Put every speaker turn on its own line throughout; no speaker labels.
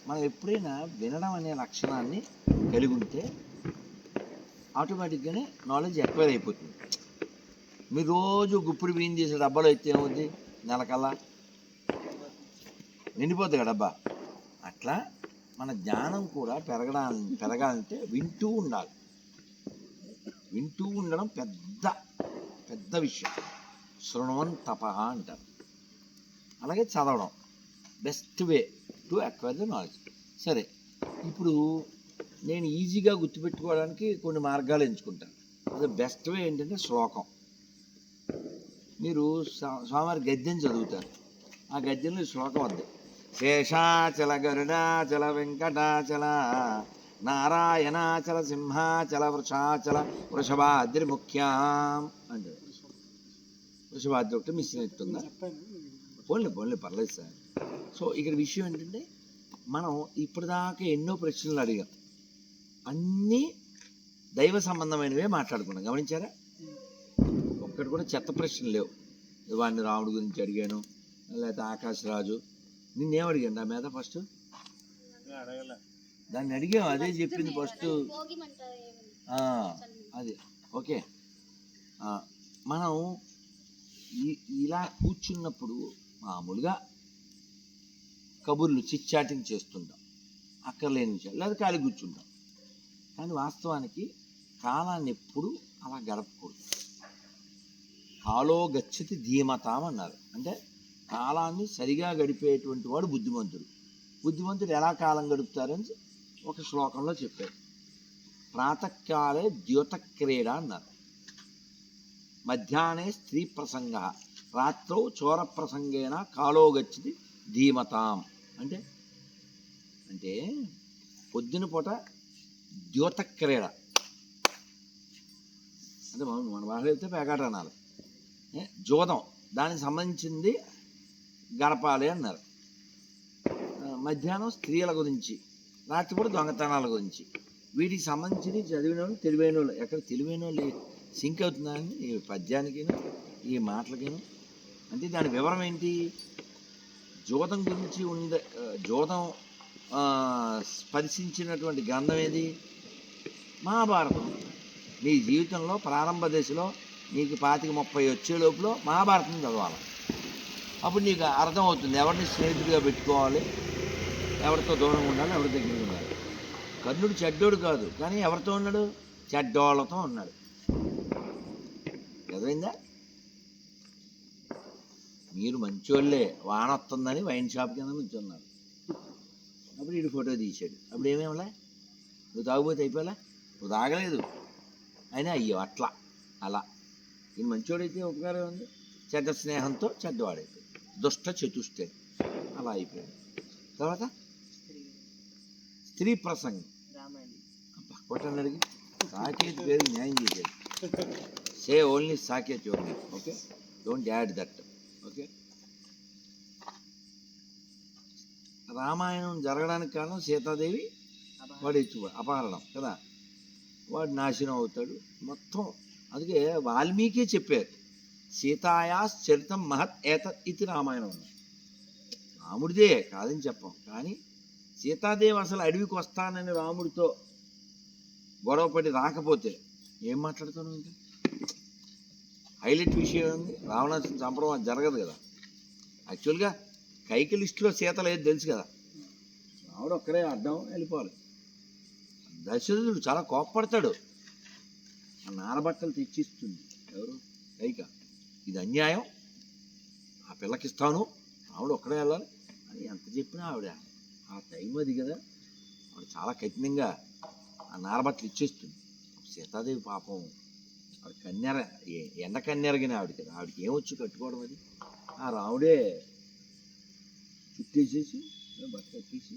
మనం ఎప్పుడైనా వినడం అనే లక్షణాన్ని కలిగి ఉంటే ఆటోమేటిక్గానే నాలెడ్జ్ ఎక్వైర్ అయిపోతుంది. మీరు రోజు గుప్పుడు బియ్యం చేసే డబ్బాలో అయితే ఏమవుద్ది, నెలకల్లా నిండిపోతుంది కదా డబ్బా. అట్లా మన జ్ఞానం కూడా పెరగాలంటే వింటూ ఉండాలి. వింటూ ఉండడం పెద్ద పెద్ద విషయం. శృణవన్ తపః అంటారు. అలాగే చదవడం best way to acquire the knowledge. సరే, ఇప్పుడు నేను ఈజీగా గుర్తుపెట్టుకోవడానికి కొన్ని మార్గాలు ఎంచుకుంటాను. అది బెస్ట్ వే ఏంటంటే శ్లోకం. మీరు స్వామివారి గద్యం చదువుతారు, ఆ గద్యంలో శ్లోకం వద్దు. శేషాచల గరుడాచల వెంకటాచల నారాయణాచల సింహాచల వృషాచల వృషభాద్రి ముఖ్యాం అంటారు. వృషభాద్రి ఒకటి మిస్ అవుతుందా? పోన్లే పర్లేదు సార్. సో ఇక్కడ విషయం ఏంటంటే, మనం ఇప్పటిదాకా ఎన్నో ప్రశ్నలు అడిగాం, అన్నీ దైవ సంబంధమైనవే మాట్లాడుకున్నాం. గమనించారా? ఒక్కటి కూడా చెత్త ప్రశ్నలు లేవు. వాడిని రాముడి గురించి అడిగాను, లేకపోతే ఆకాశరాజు. నిన్నేం అడిగాను నా మీద? ఫస్ట్ దాన్ని అడిగాం, అదే చెప్పింది ఫస్ట్. అది ఓకే. మనం ఇలా కూర్చున్నప్పుడు మామూలుగా కబుర్లు చిట్చాటింగ్ చేస్తుంటాం, అక్కర్లేని విషయాలు, లేదా ఖాళీ కూర్చుంటాం. కానీ వాస్తవానికి కాలాన్ని ఎప్పుడు అలా గడపకూడదు. కాలో గచ్చతి ధీమతాం అన్నారు. అంటే కాలాన్ని సరిగా గడిపేటువంటి వాడు బుద్ధిమంతుడు. బుద్ధిమంతుడు ఎలా కాలం గడుపుతారని ఒక శ్లోకంలో చెప్పారు. ప్రాతకాలే ద్యోతక్రీడ అన్నారు, మధ్యాహ్నే స్త్రీ ప్రసంగ, రాత్రౌ చోర ప్రసంగేన కాలో గచ్చతి ధీమతాం. అంటే అంటే పొద్దున పూట ద్యోతక్రీడ అంటే మన భాషలో వెళ్తే పేకాట అనాలి. జోదం, దానికి సంబంధించింది గడపాలి అన్నారు. మధ్యాహ్నం స్త్రీల గురించి, రాత్రిపూట దొంగతనాల గురించి. వీటికి సంబంధించి చదివిన వాళ్ళు, తెలివైన వాళ్ళు, ఎక్కడ తెలివైన వాళ్ళు సింక్ అవుతుందని ఈ పద్యానికిను ఈ మాటలకిను. అంటే దాని వివరం ఏంటి? జోదం గురించి ఉండే, జోదం స్పర్శించినటువంటి గ్రంథం ఏది? మహాభారతం. నీ జీవితంలో ప్రారంభ దశలో నీకు 25-30 వచ్చే లోపల మహాభారతం చదవాలి. అప్పుడు నీకు అర్థమవుతుంది ఎవరిని స్నేహితుడిగా పెట్టుకోవాలి, ఎవరితో దూరంగా ఉండాలి, ఎవరి దగ్గర ఉండాలి. కర్ణుడు చెడ్డోడు కాదు, కానీ ఎవరితో ఉన్నాడు? చెడ్డోళ్ళతో ఉన్నాడు. చదివిందా? మీరు మంచోళ్ళే, వాన వస్తుందని వైన్ షాప్ కింద నుంచున్నారు. అప్పుడు వీడు ఫోటో తీశాడు. అప్పుడు ఏమేమిలే, నువ్వు తాగుపోతే అయిపోలే, నువ్వు తాగలేదు అయినా అయ్యో అట్లా అలా. ఈయన మంచోడైతే ఉపకారం ఉంది, చెడ్డ స్నేహంతో చెడ్డవాడైపోయాడు, దుష్ట చతుష్టే అలా అయిపోయాడు. తర్వాత స్త్రీ ప్రసంగం. కొట్టని అడిగి సాకేత్ పేరు న్యాయం చేసేది. Say only Saketh only, okay, don't add that, okay. రామాయణం జరగడానికి కారణం సీతాదేవి వాడు అపహరణం కదా, వాడు నాశనం అవుతాడు మొత్తం. అందుకే వాల్మీకి చెప్పారు, సీతాయా చరితం మహత్ ఏతత్ ఇది రామాయణం. రాముడిదే కాదని చెప్పాం, కానీ సీతాదేవి అసలు అడవికి వస్తానని రాముడితో గొడవపడి రాకపోతే ఏం మాట్లాడుతాను? ఇంకా హైలైట్ విషయం ఉంది, రావణాసుని చంపడం అది జరగదు కదా. యాక్చువల్గా కైకి లిస్టులో సీత లేదు తెలుసు కదా, రాముడు ఒక్కడే అడ్డం వెళ్ళిపోవాలి. దశరథుడు చాలా కోప్పడతాడు, ఆ నారబట్టలు తెచ్చిస్తుంది ఎవరు? కైక. ఇది అన్యాయం, ఆ పిల్లకిస్తాను, ఆవిడ ఒక్కడే వెళ్ళాలి అని ఎంత చెప్పినా ఆవిడ ఆ టైం అది కదా, ఆవిడ చాలా కఠినంగా ఆ నారబట్టలు ఇచ్చేస్తుంది. సీతాదేవి పాపం ఆవిడ కన్యార, ఎండ కన్యారగానే ఆవిడ కదా, ఆవిడకి ఏమొచ్చు కట్టుకోవడం అది. ఆ రాముడే చుట్టేసేసి బట్ట కట్టేసి,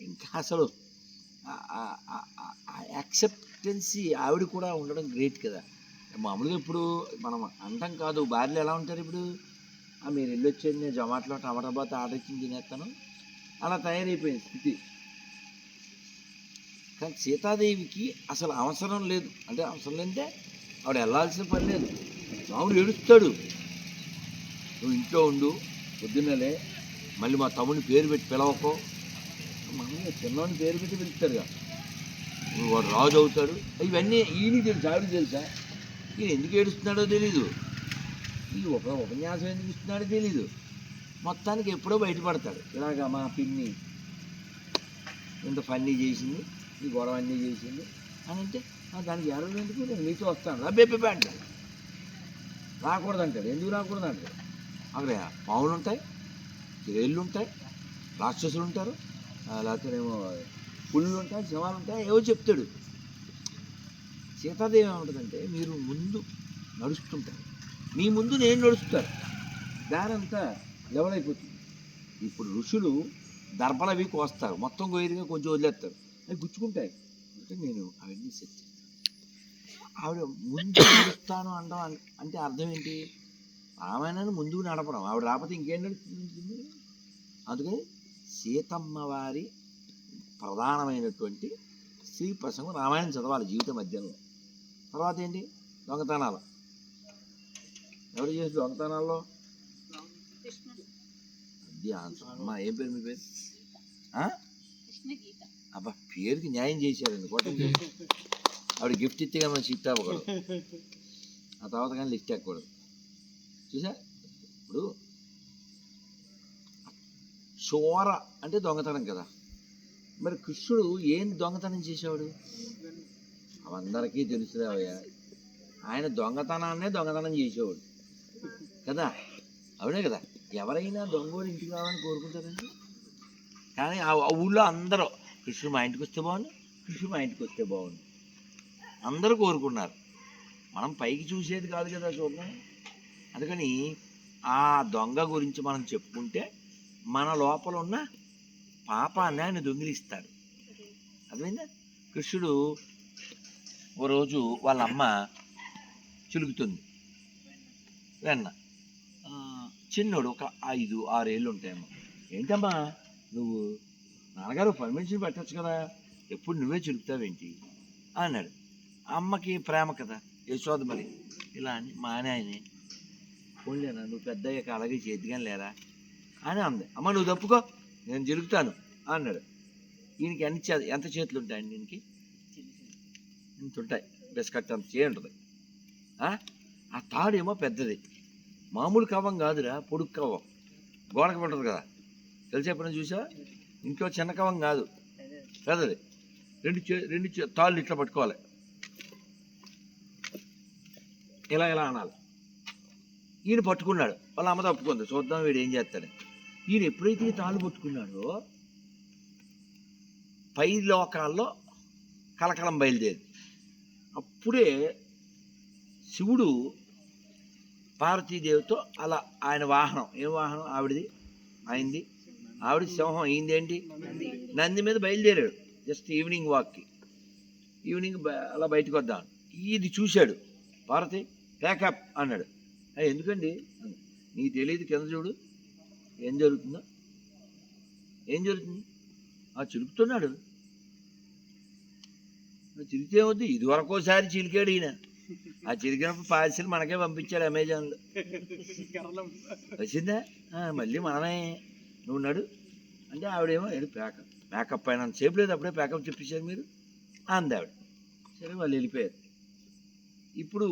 ఇంకా అసలు యాక్సెప్టెన్సీ ఆవిడ కూడా ఉండడం గ్రేట్ కదా. మామూలుగా ఇప్పుడు మనం అంటాం కాదు, భార్యలు ఎలా ఉంటారు ఇప్పుడు, మీరు వెళ్ళొచ్చేది నేను జొమాటోలో టమాటా బాత్ ఆర్డర్ ఇచ్చి తినేస్తాను, అలా తయారైపోయింది స్థితి. కానీ సీతాదేవికి అసలు అవసరం లేదు, అంటే అవసరం లేదంటే ఆవిడ వెళ్ళాల్సిన పని లేదు. రాముడు ఏడుస్తాడు, నువ్వు ఇంట్లో ఉండు, పొద్దున్నలే మళ్ళీ మా తమ్ముడిని పేరు పెట్టి పిలవకో, మామూలుగా చిన్నవాడిని పేరు పెట్టి పిలుస్తారుగా, వాడు రాజు అవుతాడు. ఇవన్నీ ఈయనకి తెలుసు, ఆవిడ తెలుసా? ఈయన ఎందుకు ఏడుస్తున్నాడో తెలీదు, ఈ ఉపన్యాసం ఎందుకు ఇస్తున్నాడో తెలీదు. మొత్తానికి ఎప్పుడో బయటపడతాడు. ఇలాగా మా పిన్ని ఇంత ఫన్నీ చేసింది, ఈ గొడవ అన్నీ చేసింది అని అంటే దానికి ఎవరు ఎందుకు, నేను మీతో వస్తాను బెబ్బెబ్బే అంటాడు. రాకూడదు అంటాడు. ఎందుకు రాకూడదు అంటాడు? అక్కడ పావులు ఉంటాయి, రేళ్ళు ఉంటాయి, రాక్షసులు ఉంటారు, లేకపోతేనేమో పుళ్ళు ఉంటాయి, సింహాలు ఉంటాయి, ఏవో చెప్తాడు. సీతాదేవి ఏమంటుందంటే, మీరు ముందు నడుస్తుంటారు, మీ ముందు నేను నడుస్తాను, దారంతా లెవెల్ అయిపోతుంది. ఇప్పుడు ఋషులు దర్భలు అవి కోస్తారు, మొత్తం గోయిరుగా కొంచెం వదిలేస్తారు, అవి గుచ్చుకుంటాయి. అంటే నేను అవన్నీ సెట్ చేస్తాను. ఆవిడ ముందు నడుస్తాను అనడం అంటే అర్థం ఏంటి? రామాయణాన్ని ముందుకు నడపడం. ఆవిడ రాకపోతే ఇంకేం నడుస్తుంది? అందుకని సీతమ్మ వారి ప్రధానమైనటువంటి స్త్రీ ప్రసంగం రామాయణం చదవాలి జీవిత మధ్యంలో. తర్వాత ఏంటి? దొంగతనాలు. ఎవరు చేసి దొంగతనాల్లో? అది ఆన్సర్. అమ్మా ఏం పేరు మీ పేరు? అబ్బా పేరుకి న్యాయం చేశారండి. కొట్టం ఆవిడ గిఫ్ట్ ఇస్తే కానీ మనం షిఫ్ట్ అవ్వకూడదు, ఆ తర్వాత కానీ లిఫ్ట్ ఎక్కకూడదు. చూసా? ఇప్పుడు చోర అంటే దొంగతనం కదా. మరి కృష్ణుడు ఏం దొంగతనం చేసేవాడు? అవందరికీ తెలుసురావయ్యా. ఆయన దొంగతనాన్నే దొంగతనం చేసేవాడు కదా, అవునే కదా. ఎవరైనా దొంగోడు ఇంటికి రావాలని కోరుకుంటారండి. కానీ ఆ ఊళ్ళో అందరూ కృష్ణుడు మా ఇంటికి వస్తే బాగుండు, కృష్ణుడు మా ఇంటికి వస్తే బాగుండు అందరూ కోరుకున్నారు. మనం పైకి చూసేది కాదు కదా చూద్దాం. అందుకని ఆ దొంగ గురించి మనం చెప్పుకుంటే మన లోపల ఉన్న పాపాన్ని ఆయన దొంగిలిస్తాడు. అర్థమైందా? కృష్ణుడు ఓ రోజు వాళ్ళ అమ్మ చిలుకుతుంది వెన్న. చిన్నోడు ఒక 5-6 ఏళ్ళు ఉంటాయేమో. ఏంటమ్మా నువ్వు, నాన్నగారు పర్మిషన్ పెట్టచ్చు కదా, ఎప్పుడు నువ్వే చిలుకుతావేంటి అన్నాడు. అమ్మకి ప్రేమ కదా, యశోద మరి ఇలా అని మా ఆయనే పోలేనా నువ్వు పెద్ద అయ్యాక అలాగే చేతిగాని లేరా అని అంది. అమ్మ నువ్వు తప్పుకో, నేను జరుగుతాను అన్నాడు. ఈయనకి ఎంత చేతులు ఉంటాయండి? దీనికి ఇంత ఉంటాయి, బిస్కట్ అంత చేయి ఉంటుంది. ఆ తాడేమో పెద్దది, మామూలు కవ్వం కాదురా, పొడుగు కవ్వం, గోడకి ఉంటుంది కదా, తెలిసి ఎప్పుడైనా చూసా? ఇంకో చిన్న కవ్వం కాదు, పెద్దది. రెండు తాళ్ళు ఇట్లా పట్టుకోవాలి, ఇలా ఇలా అనాలి. ఈయన పట్టుకున్నాడు, వాళ్ళ అమ్మ తప్పుకుంది, చూద్దాం వీడు ఏం చేస్తాడు. ఈయన ఎప్పుడైతే ఈ తాళ్ళు పట్టుకున్నాడో పై లోకాల్లో కలకలం బయలుదేరి. అప్పుడే శివుడు పార్వతీదేవితో అలా ఆయన వాహనం, ఏం వాహనం ఆవిడది, ఆయనది, ఆవిడ సింహం, అయిందేంటి నంది మీద బయలుదేరాడు. జస్ట్ ఈవినింగ్ వాక్కి, ఈవినింగ్ అలా బయటకు వద్దాం. ఇది చూశాడు. పార్వతి ప్యాకప్ అన్నాడు. ఎందుకండి? నీకు తెలియదు, కింద చూడు ఏం జరుగుతుందో. ఏం జరుగుతుంది? చిలుకుతున్నాడు. చిలికితే వద్దు, ఇదివరకోసారి చిలికాడు ఈయన. ఆ చిలికినప్పుడు పార్సిల్ మనకే పంపించాడు అమెజాన్లో. వచ్చిందా? మళ్ళీ మనమే నువ్వు నడు అంటే ఆవిడేమో ప్యాకప్ అయినా సేపు లేదు, అప్పుడే ప్యాకప్ చెప్పించారు మీరు అంది ఆవిడ. సరే వాళ్ళు వెళ్ళిపోయారు. ఇప్పుడు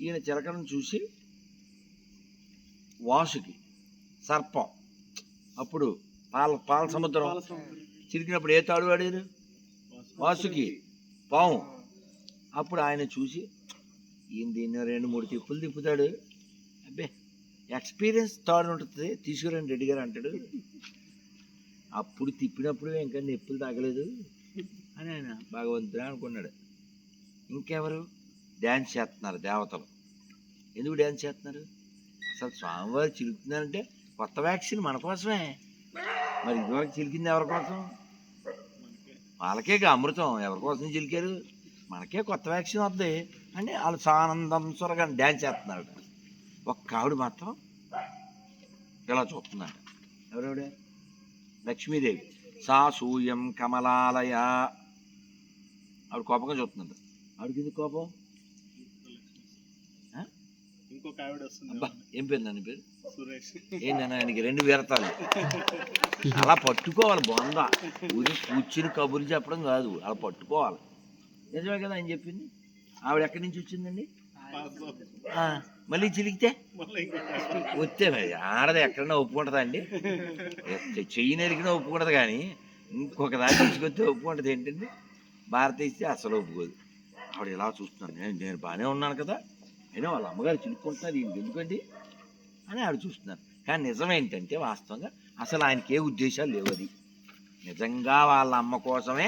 ఈయన చిలకలను చూసి వాసుకి సర్పం, అప్పుడు పాల సముద్రం చిరికినప్పుడు ఏ తాడు వాడారు? వాసుకి పాము. అప్పుడు ఆయన చూసి ఈయన దీన్ని 2-3 తిప్పులు తిప్పుతాడు, అబ్బే ఎక్స్పీరియన్స్ తాడు ఉంటుంది, తీసుకురండి రెడ్డి గారు అంటాడు. అప్పుడు తిప్పినప్పుడు ఇంకా నొప్పులు తగ్గలేదు అని ఆయన భగవంతుడు అనుకున్నాడు. ఇంకెవరు డ్యాన్స్ చేస్తున్నారు దేవతలు. ఎందుకు డ్యాన్స్ చేస్తున్నారు? అసలు స్వామివారు చిలుకుతున్నారంటే కొత్త వ్యాక్సిన్ మన కోసమే. మరి ఇదివరకు చిలికింది ఎవరి కోసం? వాళ్ళకేగా అమృతం, ఎవరి కోసం చిలికారు? మనకే కొత్త వ్యాక్సిన్ వద్ది అని వాళ్ళు సానందం సొరగా డ్యాన్స్ చేస్తున్నారట. ఒక్క ఆవిడ మాత్రం ఇలా చూస్తున్నాడు. ఎవరెవడే? లక్ష్మీదేవి. సా సూయం కమలాలయ. ఆవిడ కోపంగా చూస్తుందంట. ఆవిడకి ఇది కోపం
ఇంకొక ఆవిడ వస్తుంది.
అబ్బా ఏం పేరు నాన్న పేరు?
సురేష్.
ఏంటన్నా ఆయనకి 2 వీరతాలు అలా పట్టుకోవాలి. బొంద ఊరి కూర్చుని కబుర్లు చెప్పడం కాదు, అలా పట్టుకోవాలి. నిజమే కదా ఆయన చెప్పింది. ఆవిడ ఎక్కడి నుంచి వచ్చిందండి? మళ్ళీ చిలికితే వస్తే మరి ఆడది ఎక్కడన్నా ఒప్పుకుంటుందా అండి? చెయ్యి నరికినా ఒప్పుకుంటుంది, కానీ ఇంకొక దాన్ని తీసుకొస్తే ఒప్పుకుంటుంది ఏంటండి? భారత ఇస్తే అసలు ఒప్పుకోదు. ఆవిడ ఎలా చూస్తున్నాను, నేను బాగానే ఉన్నాను కదా, అయినా వాళ్ళ అమ్మగారు చిలుక్కుంటున్నారు ఈయనకి ఎందుకండి అని ఆవిడ చూస్తున్నారు. కానీ నిజం ఏంటంటే వాస్తవంగా అసలు ఆయనకి ఏ ఉద్దేశాలు లేవు. అది నిజంగా వాళ్ళ అమ్మ కోసమే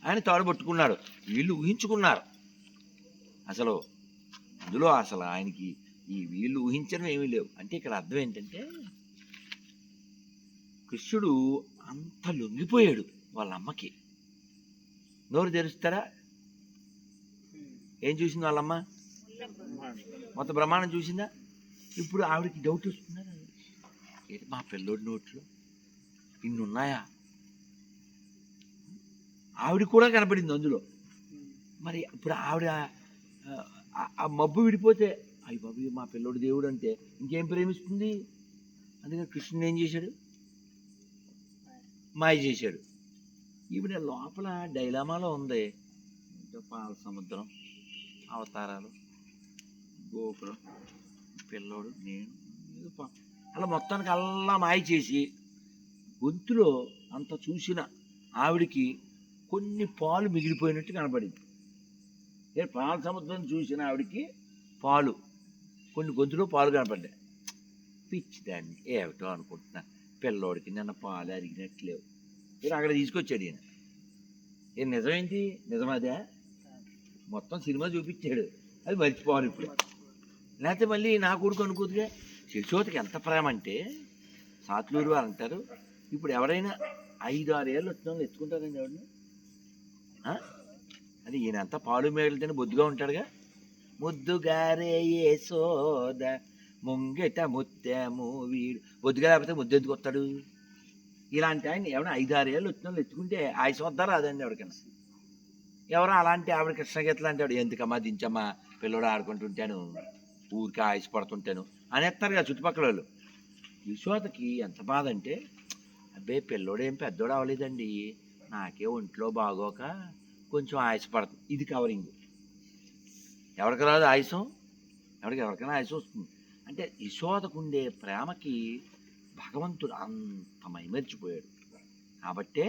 ఆయన తోడబట్టుకున్నాడు. వీళ్ళు ఊహించుకున్నారు అసలు. అందులో అసలు ఆయనకి వీళ్ళు ఊహించడం ఏమీ లేవు. అంటే ఇక్కడ అర్థం ఏంటంటే కృష్ణుడు అంత లొంగిపోయాడు వాళ్ళ అమ్మకి. నోరు తెరుస్తారా? ఏం చూసింది వాళ్ళమ్మ? మొత్తం బ్రహ్మాండం చూసిందా? ఇప్పుడు ఆవిడకి డౌట్ వస్తున్నారు, ఏంటి మా పిల్లోడి నోట్లో ఇన్ని ఉన్నాయా? ఆవిడ కూడా కనపడింది అందులో. మరి ఇప్పుడు ఆవిడ ఆ మబ్బు విడిపోతే అయ్యి బాబు మా పిల్లోడు దేవుడు అంటే ఇంకేం ప్రేమిస్తుంది? అందుకని కృష్ణుని ఏం చేశాడు? మాయ చేశాడు. ఈవిడ లోపల డైలామాలో ఉంది. పాల సముద్రం, అవతారాలు, గోపురం, పిల్లోడు, నేను, అలా మొత్తానికి అల్లా మాయ చేసి గొంతులో అంత చూసిన ఆవిడికి కొన్ని పాలు మిగిలిపోయినట్టు కనపడింది. పాల సముద్రం చూసిన ఆవిడికి పాలు, కొన్ని గొంతులో పాలు కనపడ్డాయి. పిచ్చిదాన్ని ఏమిటో అనుకుంటున్నా, పిల్లోడికి నిన్న పాలు అరిగినట్లేవు. మీరు అక్కడ తీసుకొచ్చాడు ఈయన. ఏం నిజమేంటి? నిజమదే మొత్తం సినిమా చూపించాడు, అది మర్చిపోవాలి ఇప్పుడు. లేకపోతే మళ్ళీ నా కొడుకు అనుకోదుగా. శశోతకి ఎంత ప్రేమ అంటే సాత్లూరు వారు అంటారు, ఇప్పుడు ఎవరైనా 5-6 ఏళ్ళు వచ్చిన వాళ్ళు ఎత్తుకుంటారండి ఎవరిని? అది ఈయనంతా పాలు మేగలితేనే బొద్దుగా ఉంటాడుగా. ముద్దుగారే యశోద ముంగెట ముత్యము వీడు, బొద్దుగా లేకపోతే ముద్దు ఎందుకు వస్తాడు? ఇలాంటి ఆయన ఎవరైనా 5-6 ఏళ్ళు వచ్చిన వాళ్ళు ఎత్తుకుంటే ఆయుష్ వద్దారా అదండి ఎవరికైనా. ఎవరో అలాంటి ఆవిడ కృష్ణగీతలు అంటే ఆవిడ ఎందుకమ్మా దించమ్మా, పిల్లడు ఆడుకుంటుంటాను, ఊరికి ఆయుష్ పడుతుంటాను అనేస్తారు కదా చుట్టుపక్కల వాళ్ళు. యశోదకి ఎంత బాధ అంటే, అబ్బే పిల్లోడేం పెద్దోడు అవ్వలేదండి, నాకే ఒంట్లో బాగోక కొంచెం ఆయుష్ పడుతుంది. ఇది కవరింగ్. ఎవరికి రాదు ఆయుషం? ఎవరికైనా ఆయుషం వస్తుంది. అంటే యశోదకు ఉండే ప్రేమకి భగవంతుడు అంత మైమరిచిపోయాడు. కాబట్టే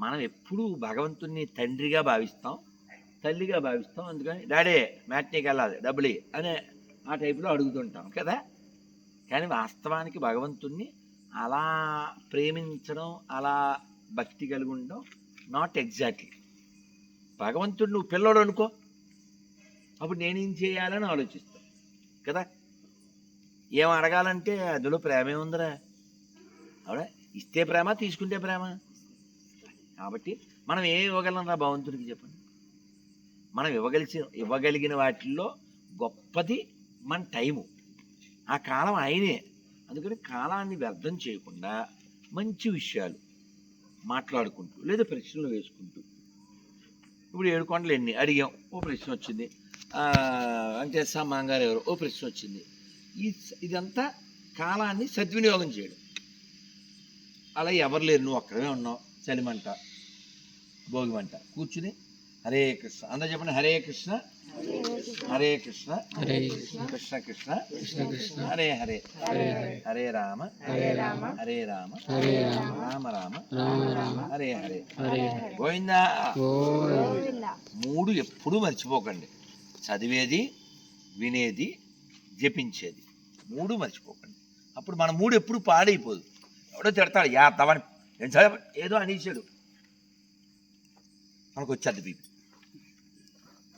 మనం ఎప్పుడూ భగవంతుడిని తండ్రిగా భావిస్తాం, తల్లిగా భావిస్తాం. అందుకని డాడీ మ్యాట్నీకి వెళ్ళాలి డబ్బులు అనే ఆ టైపులో అడుగుతుంటాం కదా. కానీ వాస్తవానికి భగవంతుణ్ణి అలా ప్రేమించడం, అలా భక్తి కలిగి ఉండడం నాట్ ఎగ్జాక్ట్లీ. భగవంతుడు నువ్వు పిల్లోడు అనుకో, అప్పుడు నేనేం చేయాలని ఆలోచిస్తాను కదా. ఏం అడగాలంటే అందులో ప్రేమే ఉందిరా. అవునా? ఇస్తే ప్రేమ, తీసుకుంటే ప్రేమ. కాబట్టి మనం ఏం ఇవ్వగలం రా భగవంతుడికి చెప్పండి. మనం ఇవ్వగలిగిన వాటిల్లో గొప్పది మన టైము. ఆ కాలం ఆయనే. అందుకని కాలాన్ని వ్యర్థం చేయకుండా మంచి విషయాలు మాట్లాడుకుంటూ లేదా ప్రశ్నలు వేసుకుంటూ. ఇప్పుడు 7 కొండలు ఎన్ని అడిగాం, ఓ ప్రశ్న వచ్చింది. వెంకటేశ్వర మాంగారు ఎవరు, ఓ ప్రశ్న వచ్చింది. ఇదంతా కాలాన్ని సద్వినియోగం చేయడం. అలా ఎవరు లేరు, నువ్వు ఒక్కడే ఉన్నావు, చలిమంట, భోగిమంట, కూర్చుని హరే కృష్ణ అందరూ చెప్పండి. హరే కృష్ణ హరే కృష్ణ కృష్ణ కృష్ణ హరే హరే, హరే రామ హరే రామ రామ రామ హరే హరే. గోవిందా. 3 ఎప్పుడూ మర్చిపోకండి. చదివేది, వినేది, జపించేది 3 మర్చిపోకండి. అప్పుడు మన 3 ఎప్పుడు పాడైపోదు. ఎవడో తిడతాడు, యా తవని ఏదో అనేసాడు, మనకు వచ్చేది బీపీ.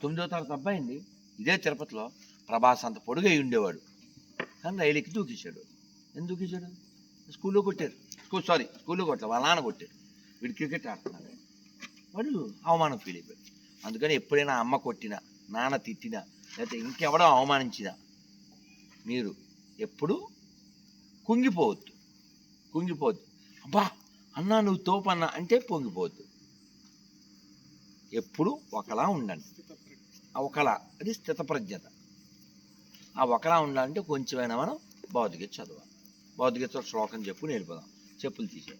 9వ తరగతి అబ్బాయింది, ఇదే తిరుపతిలో. ప్రభాస్ అంత పొడుగై ఉండేవాడు, కానీ రైలు ఎక్కి దూకేశాడు. ఎందుకు దూకేశాడు? స్కూల్లో కొట్టారు. స్కూల్లో కొట్టారు, వాళ్ళ నాన్న కొట్టారు. వీడు క్రికెట్ ఆడుతున్నాడు, వాడు అవమానం ఫీల్ అయిపోయాడు. అందుకని ఎప్పుడైనా అమ్మ కొట్టినా, నాన్న తిట్టినా, లేకపోతే ఇంకెవడో అవమానించినా మీరు ఎప్పుడు కుంగిపోవద్దు. అబ్బా అన్నా నువ్వు తోపన్నా అంటే పొంగిపోవద్దు. ఎప్పుడు ఒకలా ఉండండి. ఒకలా, అది స్థితప్రజ్ఞత. ఆ ఒకలా ఉండాలంటే కొంచెమైనా మనం భగవద్గీత చదవాలి. భగవద్గీత శ్లోకం చెప్పుకుని వెళ్ళిపోదాం. చెప్పులు తీసే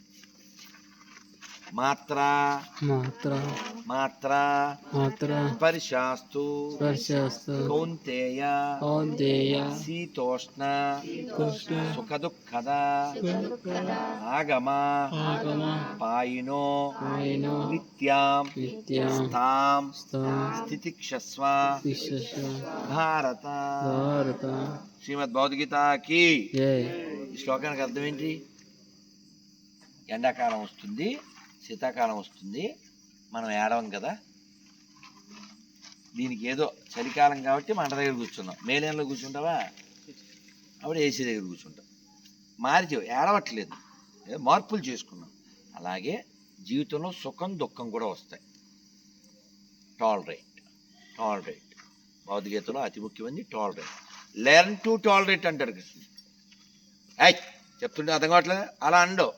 మాత్ర
మాత్ర
మాత్ర
మాత్ర
స్పర్శాస్తు
స్పర్శస్తు
కౌంతేయ
కౌంతేయ
శీతోష్ణ
కృష్ణ
సుఖదుఃఖద ఆగమ
ఆగమ
పాయినో
ఆయనో
నిత్యాం
నిత్యం
స్థాం
స్థాం
స్థితిక్షస్వ
విశ్వస్వ
భారత.
భారత
శ్రీమద్ భగవద్గీతకి
జై.
ఈ శ్లోకానికి అర్థం ఏంటి? ఎండాకాలం వస్తుంది, శీతాకాలం వస్తుంది, మనం ఏడవం కదా. దీనికి ఏదో చలికాలం కాబట్టి మంట దగ్గర కూర్చున్నాం. మేలేంలో కూర్చుంటావా? అప్పుడు ఏసీ దగ్గర కూర్చుంటాం. మారితే ఏడవట్లేదు, ఏదో మార్పులు చేసుకున్నాం. అలాగే జీవితంలో సుఖం దుఃఖం కూడా వస్తాయి. టాలరేట్ టాలరేట్ భగవద్గీతలో అతి ముఖ్యమైనది టాలరేట్. లెర్న్ టు టాలరేట్ అంటాడు కృష్ణుడు. చెప్తుంటే అర్థం కావట్లేదు, అలా అండవు.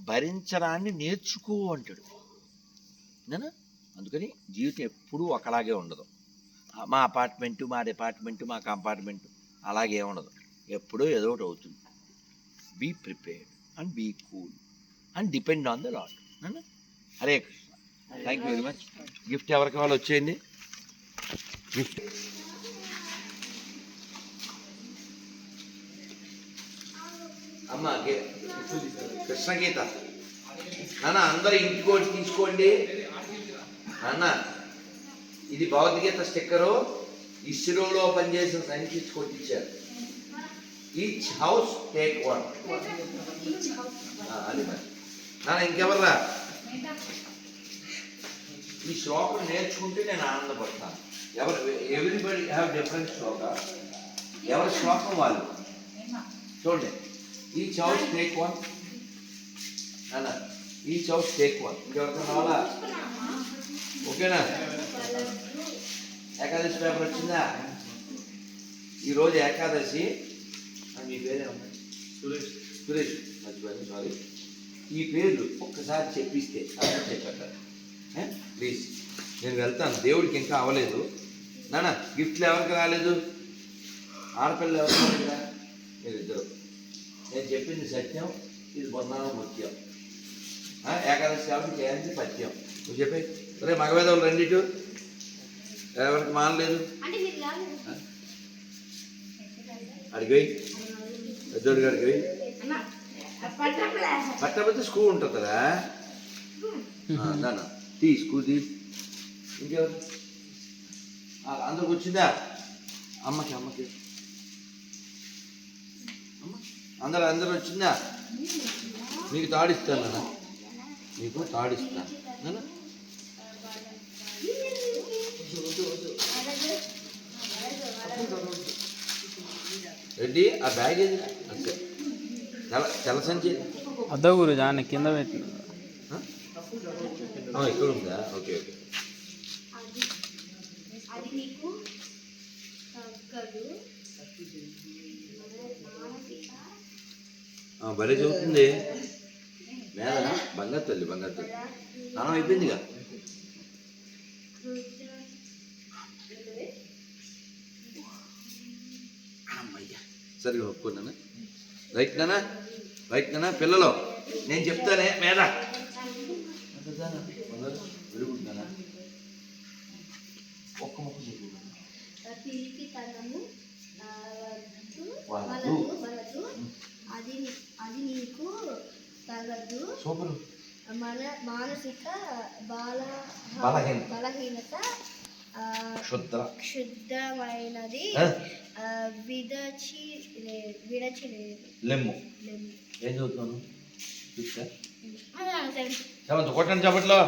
భరించడాన్ని నేర్చుకో అంటాడు. నేను అందుకని జీవితం ఎప్పుడూ ఒకలాగే ఉండదు. మా అపార్ట్మెంటు, మా డిపార్ట్మెంటు, మా కంపార్ట్మెంటు అలాగే ఉండదు. ఎప్పుడూ ఏదో ఒకటి అవుతుంది. Be prepared and be cool and depend on the lord. Hare Krishna. Thank you very much. Gift ఎవరికి వాళ్ళు వచ్చేయండి. గిఫ్ట్ అమ్మ కృష్ణగీత నాన్న అందరూ ఇంటికోటి తీసుకోండి. నాన్న ఇది భగవద్గీత స్టిక్కరు ఇస్రోలో పనిచేసిన సైంటిస్ట్ కొట్టించారు. Each house take one. అది మరి నాన్న ఇంకెవర్రా ఈ శ్లోకం నేర్చుకుంటే నేను ఆనందపడతాను. Everybody have different shloka. ఎవరి శ్లోకం వాళ్ళు చూడండి. ఈచ్ హౌస్ టేక్ వన్ అన్న. Each house take one. ఇంకెవరికైనా రావాలా? ఓకేనా? ఏకాదశి పేపర్ వచ్చిందా? ఈరోజు ఏకాదశి. మీ పేరేమన్నా? సురేష్. సురేష్ మర్చిపోయాను, సారీ. ఈ పేర్లు ఒక్కసారి చెప్పిస్తే చెప్పారు ప్లీజ్. నేను వెళ్తాను, దేవుడికి ఇంకా అవ్వలేదు. నాన్న గిఫ్ట్లు ఎవరికి రాలేదు? ఆడపిల్లలు ఎవరికి రాలేదా? మీరిద్దరు. నేను చెప్పింది సత్యం, ఇది బొందానం ముత్యం. ఏకాదశి కాబట్టి జయంతి పత్యం. నువ్వు చెప్పే సరే. మగవేదవులు రెండిటు ఎవరికి మానలేదు. అడిగిపోయి పెద్దోడికి అడిగిపోయి పట్టకపోతే స్కూల్ ఉంటుంది కదా. నాన్న తీ స్కూల్ తీ. ఇంకెవరు? అందరికి వచ్చిందా? అమ్మకి అమ్మకి అందరూ వచ్చిందా? మీకు తాడిస్తాను నాన్న, మీకు తాడిస్తాను నాన్న. రెడ్డి ఆ బ్యాగ్ ఏది? అంతే తెల్ల సంచి
అద్ద గురు దాన్ని కింద పెట్టిన
ఇక్కడ ఉందా? Okay okay. భలే చదువుతుంది మేడ. బంగారు తల్లి బంగారు తల్లి. స్నానం అయిపోయిందిగా. అమ్మయ్యా సరిగా ఒప్పుకున్నానా? రైట్ నానా, రైట్ నానా. పిల్లలు నేను చెప్తానే మేడ విరుగుతున్నానా? ఒక్క మొక్క చెప్పు.
అది నీకు తగదు.
సూపర్.
మానసిక బలహీనత క్షుద్రమైనది విడచిలేదు.
లెమ్ము ఏం చదువుతాను? సెవెంత్. కొట్టండి చెప్పట్లో.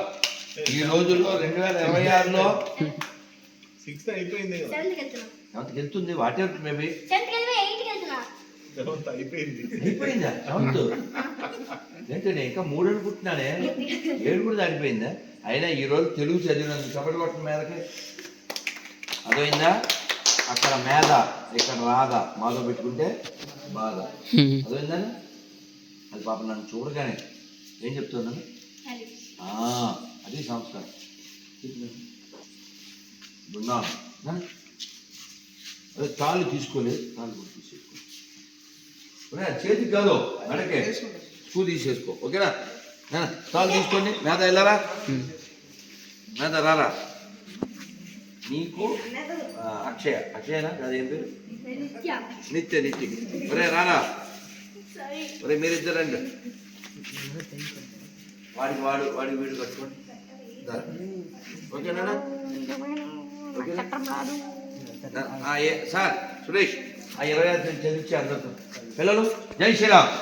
ఈ రోజుల్లో 2026లో
అయిపోయింది.
సెవెంత్కి వెళ్తుంది. వాట్ ఎవర్ మేబీ అయిపోయిందా? సెవెంత్ ఏంటంటే ఇంకా 3 అనుకుంటున్నానే. 7 కూడా దాటిపోయిందా? అయినా ఈరోజు తెలుగు చదివినందుకు చప్పటి కొట్టడం మీదకి అదైందా? అక్కడ మేధ, ఇక్కడ రాధ. మాతో పెట్టుకుంటే బాధ. అదైందా? అది పాప నన్ను చూడగానే ఏం చెప్తున్నాను? అది సంస్కారం. బృందావనం అదే తాళ్ళు తీసుకోలేదు, తాళ్ళు కూడా తీసేసుకో. చేతికి కాదు అడకే స్కూ తీసేసుకో, ఓకేనా? తాళ్ళు తీసుకోండి. మేత వెళ్ళారా? మేత రారా? నీకు అక్షయనా అదేం పేరు? నిత్య. ఒరే రారా, ఒరే మీరిద్దరండి. వాడికి వీడు కట్టుకోండి. ఓకేనా? సార్ సురేష్ ఆ 25 చదివించి అందరితో. పిల్లలు జై శ్రీరామ్.